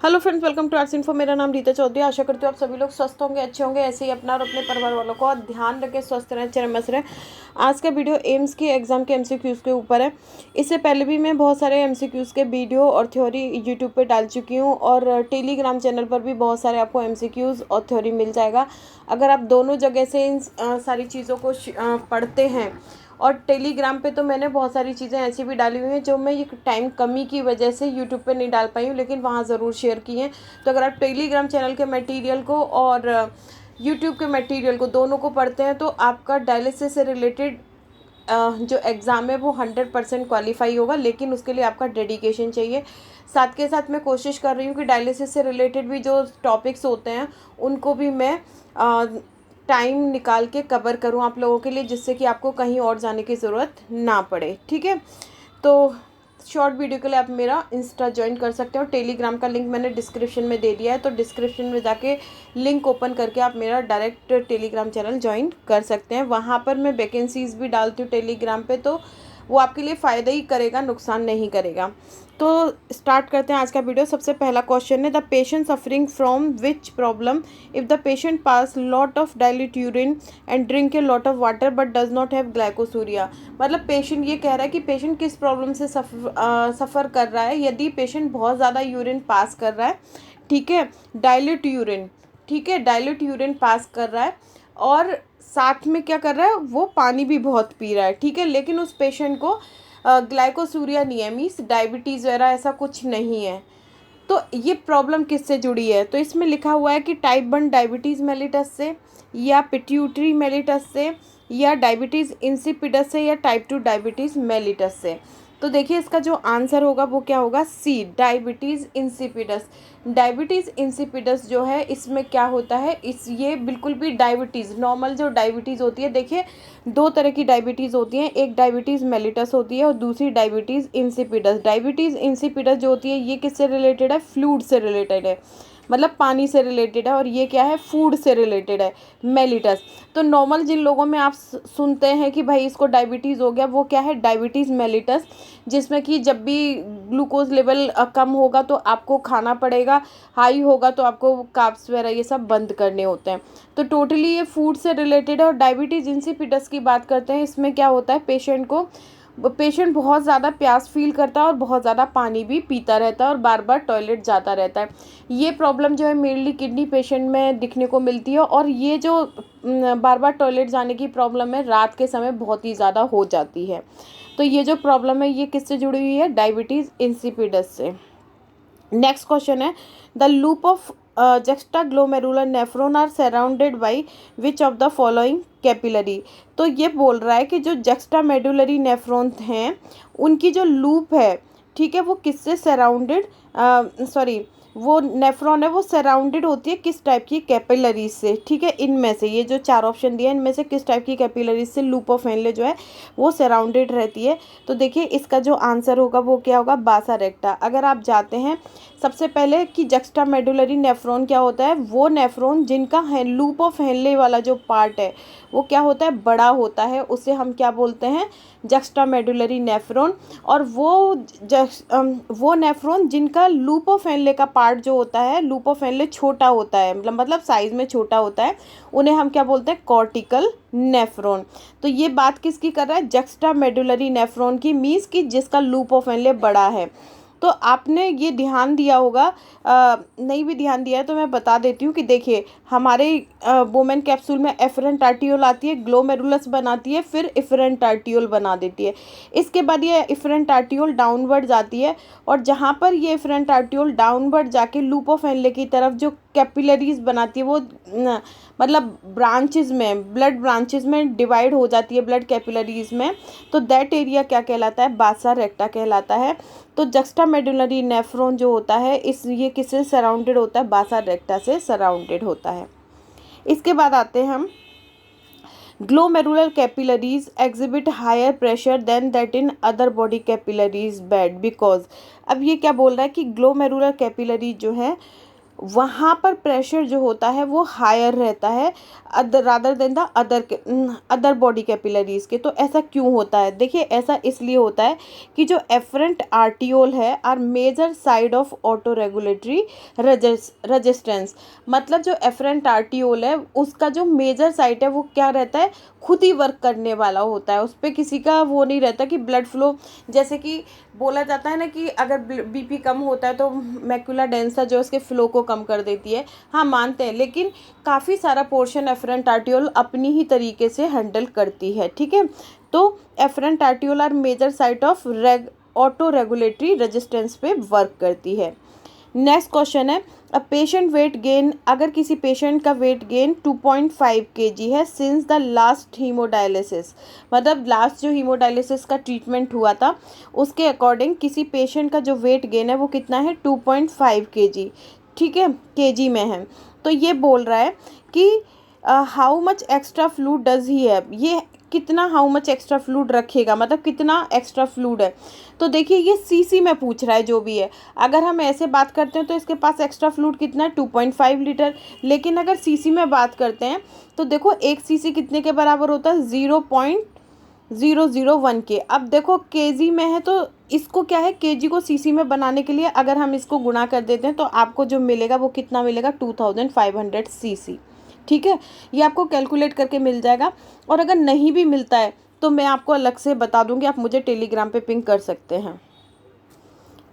Hello friends, welcome to Arts Info. मेरा नाम रीता चौधरी। आशा करती हूँ आप सभी लोग स्वस्थ होंगे, अच्छे होंगे। ऐसे ही अपना और अपने परिवार वालों को ध्यान रखें, स्वस्थ रहें, चरम मस्त रहें। आज का वीडियो एम्स की एग्ज़ाम के एमसीक्यूज़ के ऊपर है। इससे पहले भी मैं बहुत सारे एमसीक्यूज़ के वीडियो और थ्योरी यूट्यूब पे डाल चुकी हूँ और टेलीग्राम चैनल पर भी बहुत सारे आपको एमसीक्यूज़ और थ्योरी मिल जाएगा। अगर आप दोनों जगह से इन सारी चीज़ों को पढ़ते हैं। और टेलीग्राम पे तो मैंने बहुत सारी चीज़ें ऐसी भी डाली हुई हैं जो मैं ये टाइम कमी की वजह से यूट्यूब पे नहीं डाल पाई हूँ, लेकिन वहाँ ज़रूर शेयर की हैं। तो अगर आप टेलीग्राम चैनल के मटेरियल को और यूट्यूब के मटेरियल को दोनों को पढ़ते हैं तो आपका डायलिसिस से रिलेटेड जो एग्ज़ाम है वो 100% क्वालिफाई होगा, लेकिन उसके लिए आपका डेडिकेशन चाहिए। साथ के साथ मैं कोशिश कर रही हूँ कि डायलिसिस से रिलेटेड भी जो टॉपिक्स होते हैं उनको भी मैं टाइम निकाल के कवर करूँ आप लोगों के लिए, जिससे कि आपको कहीं और जाने की ज़रूरत ना पड़े। ठीक है, तो शॉर्ट वीडियो के लिए आप मेरा इंस्टा ज्वाइन कर सकते हो। टेलीग्राम का लिंक मैंने डिस्क्रिप्शन में दे दिया है, तो डिस्क्रिप्शन में जाके लिंक ओपन करके आप मेरा डायरेक्ट टेलीग्राम चैनल ज्वाइन कर सकते हैं। वहाँ पर मैं वैकेंसीज़ भी डालती हूँ टेलीग्राम पे, तो वो आपके लिए फ़ायदा ही करेगा, नुकसान नहीं करेगा। तो स्टार्ट करते हैं आज का वीडियो। सबसे पहला क्वेश्चन है, the patient suffering from which problem if the patient pass lot of dilute urine and drink a lot of water but does not have glycosuria. मतलब पेशेंट ये कह रहा है कि पेशेंट किस प्रॉब्लम से सफ़र कर रहा है। यदि पेशेंट बहुत ज़्यादा यूरिन पास कर रहा है, ठीक है, डाइल्यूट यूरिन, ठीक है, डाइल्यूट यूरिन पास कर रहा है और साथ में क्या कर रहा है, वो पानी भी बहुत पी रहा है, ठीक है, लेकिन उस पेशेंट को ग्लाइकोसूरिया नहीं है, मीन्स डायबिटीज़ वगैरह ऐसा कुछ नहीं है। तो ये प्रॉब्लम किससे जुड़ी है? तो इसमें लिखा हुआ है कि टाइप 1 डायबिटीज़ मेलिटस से, या पिट्यूटरी मेलिटस से, या डायबिटीज़ इंसिपिडस से, या टाइप 2 डायबिटीज़ मेलिटस से। तो देखिए इसका जो आंसर होगा वो क्या होगा, सी, डायबिटीज़ इंसिपिडस। डायबिटीज़ इंसिपिडस जो है इसमें क्या होता है, ये बिल्कुल भी डायबिटीज़, नॉर्मल जो डायबिटीज़ होती है, देखिए दो तरह की डायबिटीज़ होती हैं, एक डायबिटीज़ मेलिटस होती है और दूसरी डायबिटीज़ इंसिपिडस। डायबिटीज़ इंसिपिडस जो होती है ये किससे रिलेटेड है, फ्लूइड से रिलेटेड है, मतलब पानी से रिलेटेड है, और ये क्या है, फूड से रिलेटेड है, मेलिटस। तो नॉर्मल जिन लोगों में आप सुनते हैं कि भाई इसको डायबिटीज़ हो गया, वो क्या है, डायबिटीज़ मेलिटस, जिसमें कि जब भी ग्लूकोज लेवल कम होगा तो आपको खाना पड़ेगा, हाई होगा तो आपको कार्ब्स वगैरह ये सब बंद करने होते हैं। तो टोटली ये फूड से रिलेटेड है। और डायबिटीज़ इंसिपिडस की बात करते हैं, इसमें क्या होता है, पेशेंट बहुत ज़्यादा प्यास फील करता है और बहुत ज़्यादा पानी भी पीता रहता है और बार बार टॉयलेट जाता रहता है। ये प्रॉब्लम जो है मेनली किडनी पेशेंट में दिखने को मिलती है, और ये जो बार बार टॉयलेट जाने की प्रॉब्लम है रात के समय बहुत ही ज़्यादा हो जाती है। तो ये जो प्रॉब्लम है ये किससे जुड़ी हुई है, डायबिटीज़ इंसिपिडस से। नेक्स्ट क्वेश्चन है, the loop of juxtaglomerular nephron are surrounded by which of the following capillary. तो ये बोल रहा है कि जो जक्स्टामेडुलरी नेफ्रॉन हैं उनकी जो लूप है, ठीक है, वो किससे सराउंडेड, सॉरी, वो नेफ्रॉन है वो सराउंडेड होती है किस टाइप की कैपिलरीज से, ठीक है। इनमें से ये जो चार ऑप्शन दिए इनमें से किस टाइप की कैपिलरीज से लूप ऑफ हेनले जो है वो सराउंडेड रहती है। तो देखिए इसका जो आंसर होगा वो क्या होगा, बासा रेक्टा। अगर आप जाते हैं सबसे पहले कि जक्स्टामेडुलरी नेफ्रॉन क्या होता है, वो नेफ्रॉन जिनका है लूप ऑफ हेनले वाला जो पार्ट है वो क्या होता है, बड़ा होता है, उसे हम क्या बोलते हैं, जक्स्टामेडुलरी नेफ्रॉन। और वो नेफ्रॉन जिनका लूप ऑफ हेनले का पार्ट जो होता है, लूप ऑफ हेनले छोटा होता है, मतलब साइज में छोटा होता है, उन्हें हम क्या बोलते हैं, कॉर्टिकल नेफ्रॉन। तो ये बात किसकी कर रहा है, जक्स्टामेडुलरी नेफ्रॉन की, मीन्स की जिसका लूप ऑफ हेनले बड़ा है। तो आपने ये ध्यान दिया होगा, नहीं भी ध्यान दिया है तो मैं बता देती हूँ कि देखिए हमारे वोमेन कैप्सूल में एफरेंट आर्टियोल आती है, ग्लोमेरुलस बनाती है, फिर एफरेंट आर्टियोल बना देती है। इसके बाद ये एफरेंट आर्टियोल डाउनवर्ड जाती है, और जहाँ पर ये एफरेंट आर्टियोल डाउनवर्ड जाके लूप ऑफ हेनले की तरफ जो कैपिलरीज बनाती है वो मतलब ब्रांचेस में, ब्लड ब्रांचेस में डिवाइड हो जाती है, ब्लड कैपिलरीज में। तो दैट एरिया क्या कहलाता है, बासा रेक्टा कहलाता है। तो जक्स्टामेडुलरी नेफ्रॉन जो होता है ये किससे सराउंडेड होता है, बासा रेक्टा से सराउंडेड होता है। इसके बाद आते हैं हम, glomerular capillaries exhibit higher pressure than that in other body capillaries bed because. अब ये क्या बोल रहा है कि ग्लोमेरुलर कैपिलरी जो है वहाँ पर प्रेशर जो होता है वो हायर रहता है rather than the other body capillaries के। तो ऐसा क्यों होता है? देखिए, ऐसा इसलिए होता है कि जो एफरेंट आर्टियोल है are major side of auto regulatory resistance. मतलब जो एफरेंट आर्टियोल है उसका जो मेजर साइड है वो क्या रहता है, खुद ही वर्क करने वाला होता है, उस पर किसी का वो नहीं रहता कि ब्लड फ्लो, जैसे कि बोला जाता है ना कि अगर बीपी कम होता है तो मैक्युला डेंसा जो उसके फ्लो को कम कर देती है। हाँ, मानते हैं, लेकिन काफ़ी सारा पोर्शन एफरेंट आर्टियोल अपनी ही तरीके से हैंडल करती है। ठीक है, तो efferent arteriole are major site of auto regulatory resistance पे वर्क करती है। नेक्स्ट क्वेश्चन है, अ पेशेंट वेट गेन, अगर किसी पेशेंट का वेट गेन 2.5 kg है सिंस द लास्ट हीमोडायलिसिस, मतलब लास्ट जो हीमोडायलिसिस का ट्रीटमेंट हुआ था उसके अकॉर्डिंग किसी पेशेंट का जो वेट गेन है वो कितना है, 2.5 kg। ठीक है, केजी में है। तो ये बोल रहा है कि how much extra fluid does he have, ये कितना हाउ मच एक्स्ट्रा फ्लूड रखेगा, मतलब कितना एक्स्ट्रा फ्लूड है। तो देखिए, ये सीसी में पूछ रहा है जो भी है। अगर हम ऐसे बात करते हैं तो इसके पास एक्स्ट्रा फ्लूड कितना है, 2.5 लीटर। लेकिन अगर सीसी में बात करते हैं तो देखो, एक सीसी कितने के बराबर होता है, 0.001 के। अब देखो केजी में है तो इसको क्या है, केजी को सीसी में बनाने के लिए अगर हम इसको गुणा कर देते हैं तो आपको जो मिलेगा वो कितना मिलेगा, 2500 सीसी। ठीक है, ये आपको कैलकुलेट करके मिल जाएगा। और अगर नहीं भी मिलता है तो मैं आपको अलग से बता दूंगी, आप मुझे टेलीग्राम पे पिंग कर सकते हैं।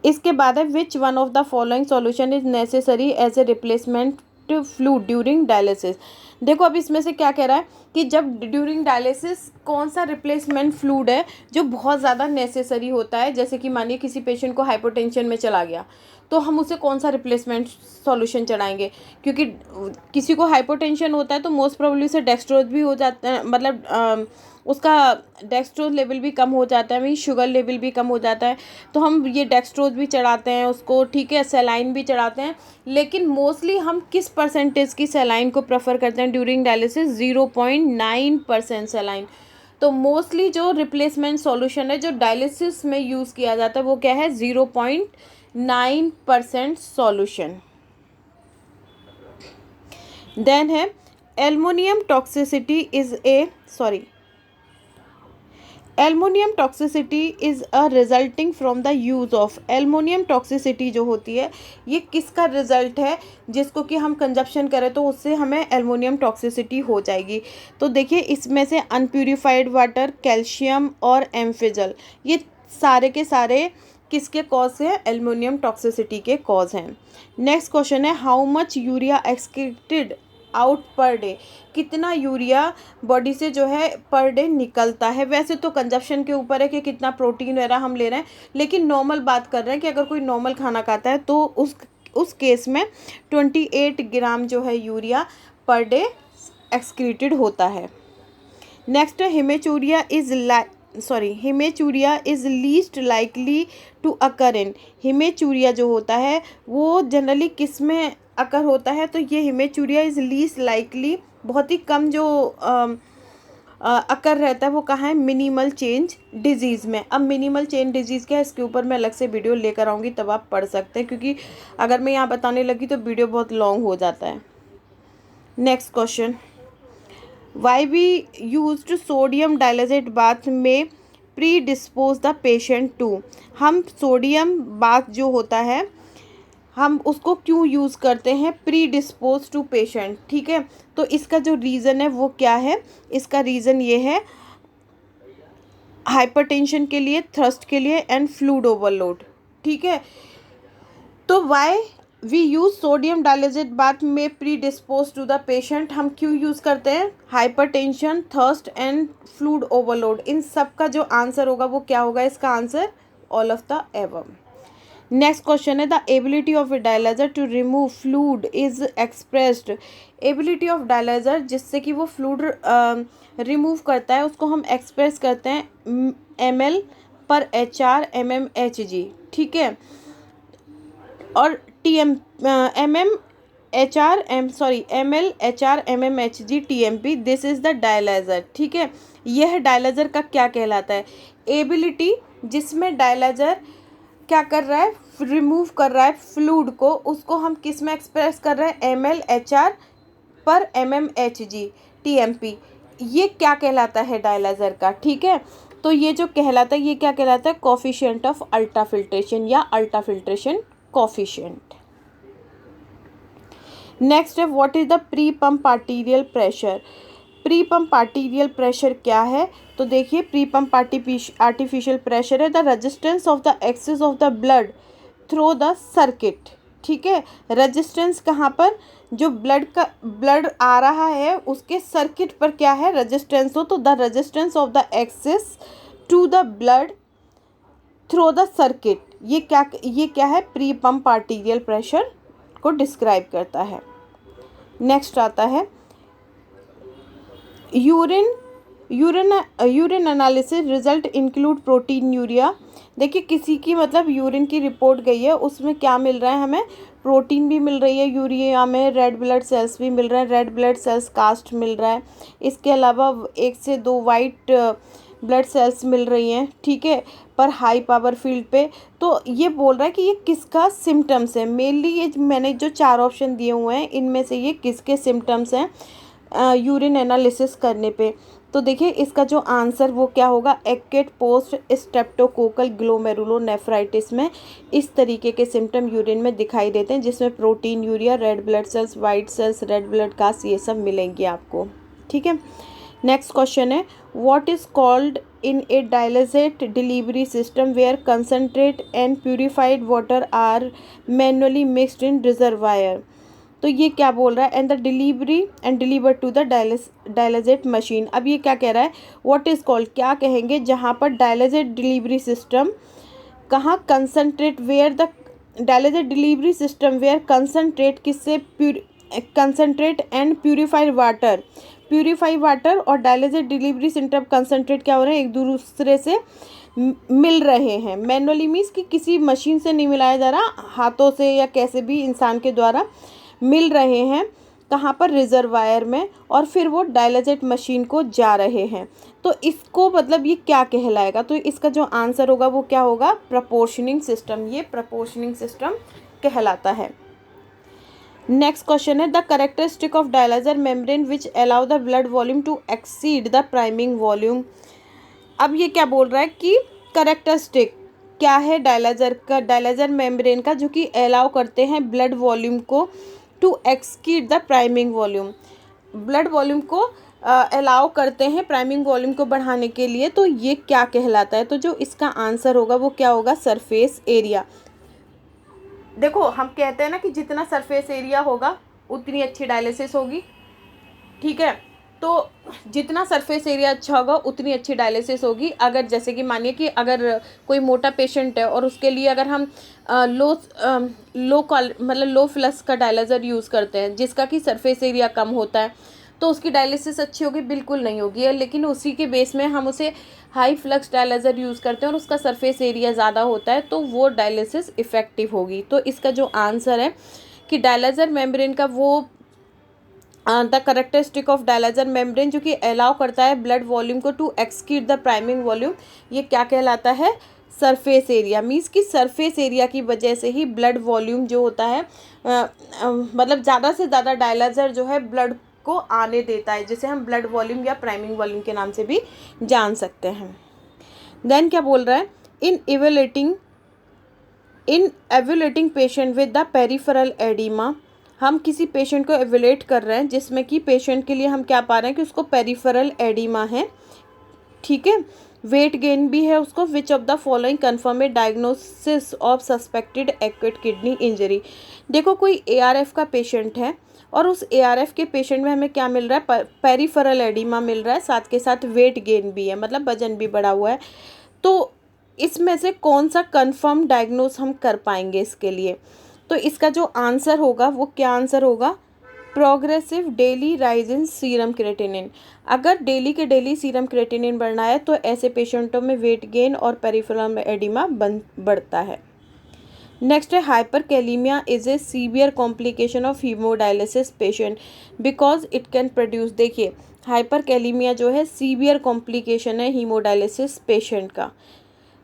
इसके बाद है, which one of the following solution is necessary as a replacement fluid during dialysis. देखो, अब इसमें से क्या कह रहा है कि जब ड्यूरिंग डायलिसिस कौन सा रिप्लेसमेंट फ्लूड है जो बहुत ज़्यादा नेसेसरी होता है। जैसे कि मानिए किसी पेशेंट को हाइपोटेंशन में चला गया तो हम उसे कौन सा रिप्लेसमेंट सॉल्यूशन चढ़ाएंगे, किसी को हाइपोटेंशन होता है तो मोस्ट प्रोबेबली उसे डेक्सट्रोज भी हो जाता है, मतलब उसका डेक्सट्रोज लेवल भी कम हो जाता है, मीन शुगर लेवल भी कम हो जाता है, तो हम ये डेक्सट्रोज भी चढ़ाते हैं उसको। ठीक है, सेलाइन भी चढ़ाते हैं। लेकिन मोस्टली हम किस परसेंटेज की सेलाइन को प्रेफर करते हैं ड्यूरिंग डायलिसिस, 0.9% सेलाइन। तो मोस्टली जो रिप्लेसमेंट सॉल्यूशन है जो डायलिसिस में यूज़ किया जाता है वो क्या है, 0.9% सॉल्यूशन। देन है, aluminium toxicity is a aluminium toxicity is a resulting from the use of. Aluminium toxicity जो होती है ये किसका रिजल्ट है, जिसको कि हम कंजप्शन करें तो उससे हमें एल्युमिनियम टॉक्सिसिटी हो जाएगी। तो देखिए, इसमें से अनप्यूरिफाइड वाटर, कैल्शियम और एम्फिजल, ये सारे के सारे किसके कॉज हैं, एल्युमिनियम टॉक्सिसिटी के कॉज हैं। नेक्स्ट क्वेश्चन है, how much urea excreted out per day, कितना यूरिया बॉडी से जो है पर डे निकलता है। वैसे तो कंजप्शन के ऊपर है कि कितना प्रोटीन वगैरह हम ले रहे हैं, लेकिन नॉर्मल बात कर रहे हैं कि अगर कोई नॉर्मल खाना खाता है तो उस केस में 28 ग्राम जो है यूरिया पर डे एक्सक्रीटेड होता है। नेक्स्ट है, haematuria is least likely to occur in. Haematuria जो होता है वो जनरली किस में अकर होता है, तो ये हिमेचूरिया इज़ लीस्ट लाइकली, बहुत ही कम जो अकर रहता है वो कहाँ है, मिनिमल चेंज डिजीज़ में। अब मिनिमल चेंज डिजीज़ क्या है, इसके ऊपर मैं अलग से वीडियो लेकर आऊँगी, तब आप पढ़ सकते हैं, क्योंकि अगर मैं यहाँ बताने लगी तो वीडियो बहुत लॉन्ग हो जाता है। Next question, why we used sodium diluted bath में predispose the patient to. हम सोडियम बाथ जो होता है हम उसको क्यों यूज़ करते हैं, प्री डिस्पोज टू पेशेंट। ठीक है, तो इसका जो रीज़न है वो क्या है, इसका रीज़न ये है हाइपरटेंशन के लिए, थ्रस्ट के लिए एंड फ्लूइड ओवरलोड। ठीक है, तो why we use sodium diluted bath में predispose to the patient, हम क्यों यूज़ करते हैं, hypertension, thirst and fluid overload. इन सब का जो आंसर होगा वो क्या होगा, इसका answer all of the above. Next question है, the ability of a dialyser to remove fluid is expressed. Ability of dialyser जिससे कि वो फ्लूइड रिमूव करता है उसको हम एक्सप्रेस करते हैं ml/hr mmHg। ठीक है, और ml/hr mmHg TMP, this is the dialyser. ठीक है, यह डायलाइजर का क्या कहलाता है, एबिलिटी जिसमें डायलाइजर क्या कर रहा है, रिमूव कर रहा है फ्लूइड को, उसको हम किस में एक्सप्रेस कर रहे हैं, ml/hr पर mmHg TMP। ये क्या कहलाता है, डायलाइजर का। ठीक है, तो ये जो कहलाता है, ये क्या कहलाता है, कोफिशिएंट ऑफ अल्ट्रा फिल्ट्रेशन या अल्ट्रा फिल्ट्रेशन कोफिशिएंट। नेक्स्ट है, what is the pre pump arterial pressure. Pre pump arterial pressure क्या है, तो देखिए प्री पंप आर्टिफिशियल प्रेशर है the resistance of the access of the blood through the circuit. ठीक है, resistance कहाँ पर, जो ब्लड आ रहा है उसके सर्किट पर क्या है, रेजिस्टेंस हो, तो the resistance of the access to the blood through the circuit. ये क्या है, प्री पंप आर्टीरियल प्रेशर को डिस्क्राइब करता है। नेक्स्ट आता है urine analysis result include proteinuria. देखिए किसी की मतलब यूरिन की रिपोर्ट गई है, उसमें क्या मिल रहा है, हमें प्रोटीन भी मिल रही है यूरिया में, रेड ब्लड सेल्स भी मिल रहे हैं, रेड ब्लड सेल्स कास्ट मिल रहा है, इसके अलावा 1 से 2 वाइट ब्लड सेल्स मिल रही हैं। ठीक है, पर हाई पावर फील्ड पे। तो ये बोल रहा है कि ये किसका सिम्टम्स है, मेनली ये मैंने जो 4 ऑप्शन दिए हुए हैं इनमें से ये किसके सिम्टम्स हैं यूरिन एनालिसिस करने पे। तो देखिए इसका जो आंसर वो क्या होगा, एक्यूट पोस्ट स्ट्रेप्टोकोकल ग्लोमेरुलोनेफ्राइटिस में इस तरीके के सिम्टम यूरिन में दिखाई देते हैं, जिसमें proteinuria, red blood cells, white cells, red blood cast, ये सब मिलेंगे आपको। ठीक है, नेक्स्ट क्वेश्चन है, what is called in a dialysate delivery system where concentrate and purified water are manually mixed in reservoir. तो ये क्या बोल रहा है, and the delivery and deliver to the dialysate machine. अब ये क्या कह रहा है, व्हाट इज कॉल्ड, क्या कहेंगे जहाँ पर डायलिसेट डिलीवरी सिस्टम, कहाँ concentrate, where the dialysate delivery system where concentrate, किससे, कंसनट्रेट एंड प्यूरिफाइड वाटर और डायलिसेट डिलीवरी सिस्टम कंसनट्रेट क्या हो रहे हैं, एक दूसरे से मिल रहे हैं। मैनुअली मीन्स कि किसी मशीन से नहीं मिलाया जा रहा, हाथों से या कैसे भी इंसान के द्वारा मिल रहे हैं, कहाँ पर, रिजर्वायर में, और फिर वो डायलिसेट मशीन को जा रहे हैं। तो इसको मतलब ये क्या कहलाएगा, तो इसका जो आंसर होगा वो क्या होगा, प्रपोर्शनिंग सिस्टम। ये प्रपोर्शनिंग सिस्टम कहलाता है। नेक्स्ट क्वेश्चन है, the characteristic of dialyser membrane which allow the blood volume to exceed the priming volume. अब ये क्या बोल रहा है कि कैरेक्टरिस्टिक क्या है डायलाइजर मेम्ब्रेन का, जो कि अलाउ करते हैं ब्लड वॉल्यूम को to exceed the priming volume, blood volume को अलाउ करते हैं प्राइमिंग वॉल्यूम को बढ़ाने के लिए। तो ये क्या कहलाता है, तो जो इसका आंसर होगा वो क्या होगा, सरफेस एरिया। देखो हम कहते हैं ना कि जितना सरफेस एरिया होगा उतनी अच्छी डायलिसिस होगी। ठीक है, तो जितना सरफेस एरिया अच्छा होगा उतनी अच्छी डायलिसिस होगी। अगर जैसे कि मानिए कि अगर कोई मोटा पेशेंट है और उसके लिए अगर हम लो फ्लक्स का डायलाइजर यूज़ करते हैं, जिसका कि सरफेस एरिया कम होता है, तो उसकी डायलिसिस अच्छी होगी, बिल्कुल नहीं होगी। लेकिन उसी के बेस में हम उसे हाई फ्लक्स डायलाइजर यूज़ करते हैं और उसका सरफेस एरिया ज़्यादा होता है, तो वो डायलिसिस इफ़ेक्टिव होगी। तो इसका जो आंसर है कि डायलाइजर मेम्ब्रेन का वो the characteristic of dialyser membrane जो कि अलाउ करता है ब्लड वॉल्यूम को to exceed the priming volume, ये क्या कहलाता है, सरफेस एरिया। मीन्स कि सरफेस एरिया की वजह से ही ब्लड वॉल्यूम जो होता है मतलब ज़्यादा से ज़्यादा डायलाइजर जो है ब्लड को आने देता है, जिसे हम ब्लड वॉल्यूम या प्राइमिंग वॉल्यूम के नाम से भी जान सकते हैं। देन क्या बोल रहा है, in evaluating patient with the peripheral oedema. हम किसी पेशेंट को एवुलेट कर रहे हैं जिसमें कि पेशेंट के लिए हम क्या पा रहे हैं कि उसको पेरिफेरल एडिमा है। ठीक है, वेट गेन भी है उसको। विच of the following confirm A diagnosis of suspected acute kidney injury. देखो कोई ARF का पेशेंट है और उस ARF के पेशेंट में हमें क्या मिल रहा है, पेरिफेरल एडिमा मिल रहा है, साथ के साथ वेट गेन भी है, मतलब वजन भी बढ़ा हुआ है। तो इसमें से कौन सा कन्फर्म डायग्नोस हम कर पाएंगे इसके लिए, तो इसका जो आंसर होगा वो क्या आंसर होगा, progressive daily rise in serum creatinine. अगर डेली के डेली सीरम क्रेटिनिन बढ़ना है तो ऐसे पेशेंटों में वेट गेन और पेरिफेरल एडिमा बढ़ता है। नेक्स्ट है, hyperkalaemia is a severe complication of haemodialysis patient because it can produce. देखिए हाइपरकैलेमिया जो है सीवियर कॉम्प्लिकेशन है हीमोडायलिसिस पेशेंट का।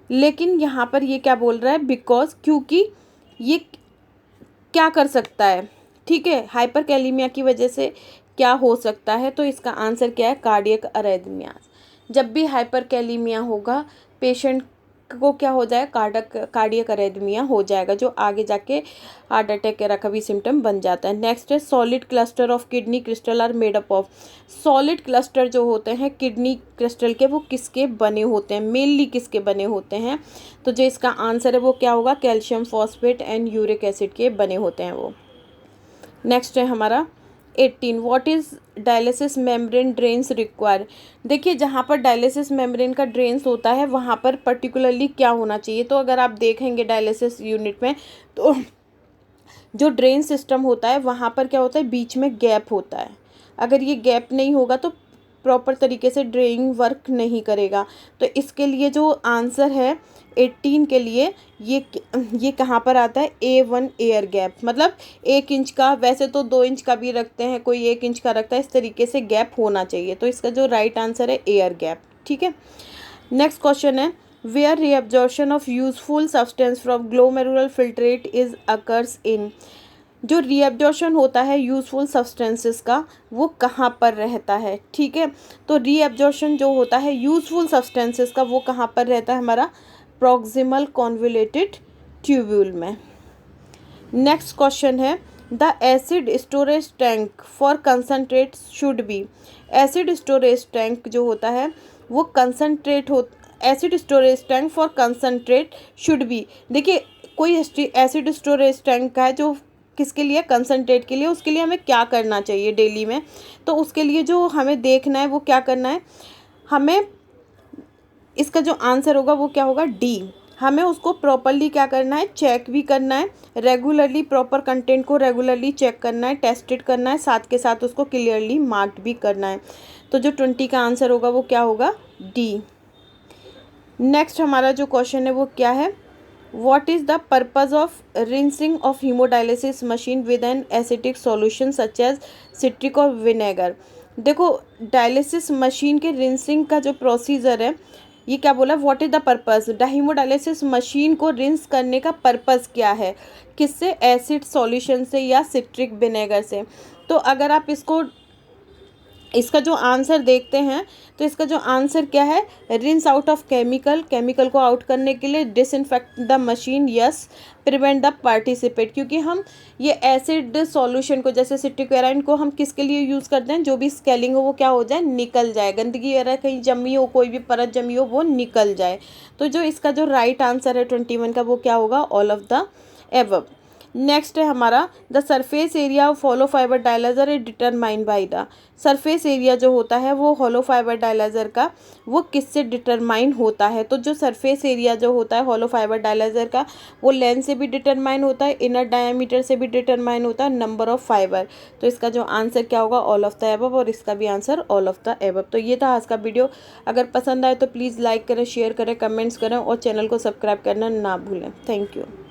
लेकिन यहाँ पर ये क्या बोल रहा है, बिकॉज, क्योंकि ये क्या कर सकता है, ठीक है, हाइपरकैलेमिया की वजह से क्या हो सकता है। तो इसका आंसर क्या है, कार्डियक अरेथमियाज। जब भी हाइपरकैलेमिया होगा पेशेंट को क्या हो जाए, कार्डियक अरेथमिया हो जाएगा, जो आगे जाके हार्ट अटैक का भी सिम्टम बन जाता है। नेक्स्ट है solid cluster of kidney crystal are made up of. Solid cluster जो होते हैं किडनी क्रिस्टल के, वो किसके बने होते हैं, मेनली किसके बने होते हैं। तो जो इसका आंसर है वो क्या होगा, calcium phosphate and uric acid के बने होते हैं वो। नेक्स्ट है हमारा 18, what is dialysis membrane drains require. देखिए जहाँ पर डायलिसिस मेम्ब्रेन का ड्रेन्स होता है वहाँ पर पर्टिकुलरली क्या होना चाहिए। तो अगर आप देखेंगे डायलिसिस यूनिट में, तो जो ड्रेन सिस्टम होता है वहाँ पर क्या होता है, बीच में गैप होता है। अगर ये गैप नहीं होगा तो प्रॉपर तरीके से ड्रेनिंग वर्क नहीं करेगा। तो इसके लिए जो आंसर है 18 के लिए, ये कहाँ पर आता है, A1 एयर गैप, मतलब 1 इंच का, वैसे तो 2 इंच का भी रखते हैं, कोई 1 इंच का रखता है, इस तरीके से गैप होना चाहिए। तो इसका जो राइट आंसर है एयर गैप, ठीक है। नेक्स्ट क्वेश्चन है where reabsorption of useful substance from glomerular filtrate is occurs in. जो रीअब्जॉर्प्शन होता है यूजफुल सब्सटेंसेस का, वो कहाँ पर रहता है, ठीक है। तो रीअब्जॉर्प्शन जो होता है यूजफुल सब्सटेंसेस का, वो कहाँ पर रहता है, हमारा प्रॉक्सिमल कॉन्वोल्यूटेड ट्यूब्यूल में। नेक्स्ट क्वेश्चन है the acid storage tank for concentrate should be. Acid storage tank जो होता है वो कंसनट्रेट हो, acid storage tank for concentrate should be. देखिए कोई एसिड स्टोरेज टैंक है जो किसके लिए, कंसनट्रेट के लिए, उसके लिए हमें क्या करना चाहिए डेली में। तो उसके लिए जो हमें देखना है वो क्या करना है, हमें इसका जो आंसर होगा वो क्या होगा, डी। हमें उसको प्रॉपरली क्या करना है, चेक भी करना है, रेगुलरली प्रॉपर कंटेंट को रेगुलरली चेक करना है, टेस्टेड करना है, साथ के साथ उसको क्लियरली मार्क्ड भी करना है। तो जो 20 का आंसर होगा वो क्या होगा, डी। नेक्स्ट हमारा जो क्वेश्चन है वो क्या है, what is the purpose of rinsing of haemodialysis machine with an acetic solution such as citric और विनेगर। देखो डायलिसिस मशीन के रिंसिंग का जो प्रोसीजर है, ये क्या बोला, what is the purpose, haemodialysis machine को रिंस करने का पर्पज़ क्या है, किससे, एसिड सॉल्यूशन से या सिट्रिक विनेगर से। तो अगर आप इसका जो आंसर देखते हैं तो इसका जो आंसर क्या है, रिंस आउट ऑफ केमिकल को आउट करने के लिए, disinfect the machine, yes, prevent the participate. क्योंकि हम ये एसिड सॉल्यूशन को, जैसे सिट्रिक एराइन को, हम किसके लिए यूज़ करते हैं, जो भी स्केलिंग हो वो क्या हो जाए, निकल जाए, गंदगी अगर कहीं जमी हो, कोई भी परत जमी हो वो निकल जाए। तो जो इसका जो राइट आंसर है 21 का, वो क्या होगा, all of the above. Next है हमारा the surface area of hollow fibre dialyser is determined by the. Surface area जो होता है वो हॉलो फाइबर डायलाइजर का, वो किससे डिटरमाइन होता है। तो जो सरफेस एरिया जो होता है हॉलो फाइबर डायलाइजर का, वो लेंथ से भी डिटरमाइन होता है, इनर डायमीटर से भी डिटरमाइन होता है, नंबर ऑफ फाइबर। तो इसका जो आंसर क्या होगा, ऑल ऑफ द एबव, और इसका भी answer all of the above. तो ये था आज का वीडियो। अगर पसंद आए तो प्लीज़ लाइक करें, शेयर करें, कमेंट्स करें और चैनल को सब्सक्राइब करना ना भूलें। Thank you.